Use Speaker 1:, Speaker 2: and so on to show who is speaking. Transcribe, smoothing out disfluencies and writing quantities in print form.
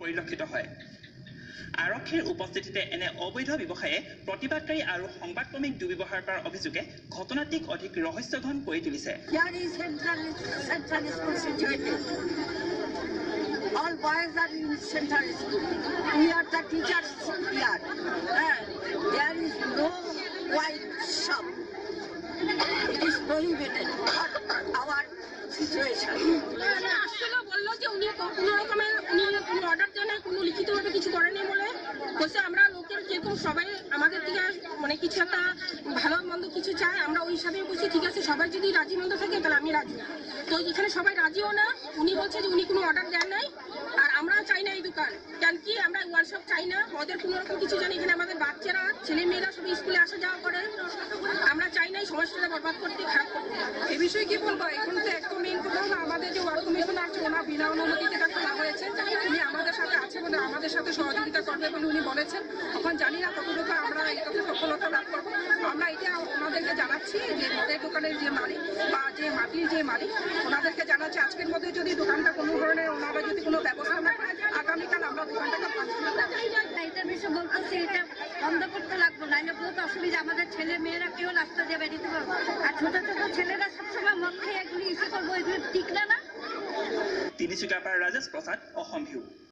Speaker 1: পৰিলক্ষিত হয়। আৰক্ষীৰ উপস্থিতিতে এনে অবৈধ ব্যৱসায়ে প্ৰতিবাদকাৰী আৰু সংবাদকৰ্মীক দুৰ্ব্যৱহাৰ কৰাৰ অভিযোগে ঘটনাটিক অধিক ৰহস্যঘন কৰি তুলিছে।
Speaker 2: All boys are in central school. We are the teachers here. There is no white shop. It is prohibited. Our situation.
Speaker 3: আসলে বললো যে উনি কোনো রকমের কোনো অর্ডার দেন না, কোনো লিখিতভাবে কিছু করেনি বলে বলছে আমরা লোকের যেরকম সবাই আমাদের থেকে মানে কিছু একটা ভালো মন্দ কিছু চায়, আমরা ওই হিসাবে বলছি ঠিক আছে সবাই যদি রাজি মন্দ থাকে তাহলে আমি রাজি। তো এখানে সবাই রাজিও না, উনি বলছে যে উনি কোনো অর্ডার দেন নাই আর আমরা চাই না এই দোকান, কেন কি আমরা ওয়ার্কশপ চাই না, ওদের কোনো রকম কিছু জানি। এখানে আমাদের বাচ্চারা ছেলে মেয়েরা সবাই স্কুলে আসা যাওয়া করে, আমরা চাই না এই সমস্যাটা বরবাদ করতে, খারাপ করতে। এই বিষয়ে কি বলবো, এখন তো একদম মেইন কথা হলো আমাদের যে ওয়ার্ড কমিশন আছে ওনার বিনা অনুমতিতে এটা খোলা হয়েছে, উনি আমাদের সাথে আছে বলে আমাদের সাথে সহযোগিতা করবে বলে উনি বলেছেন। এখন জানি না কতটুকু আমরা এটাতে সফলতা লাভ করবো। আমরা এটা ওনাদেরকে জানাচ্ছি যে মদের দোকানের যে মালিক বা যে মাটির যে মালিক ওনাদেরকে জানাচ্ছি আজকের মধ্যে যদি দোকানটা কোনো ধরনের ওনারা যদি কোনো ব্যবস্থা না করে আগামীকাল আমরা দোকানটাকে
Speaker 2: এটার বিষয়ে বলতেছি এটা বন্ধ করতে লাগবো, নাইলে বহুত অসুবিধা। আমাদের ছেলে মেয়েরা কেউ রাস্তা দিয়ে বেরিয়ে পারবো, আর ছোট ছোট ছেলেরা সবসময় মদ খেয়ে এগুলি ইসে করবো, এগুলো ঠিক না।
Speaker 1: তিনিচুকীয়াৰ পৰা ৰাজেশ প্ৰসাদ, অসম ভিউ।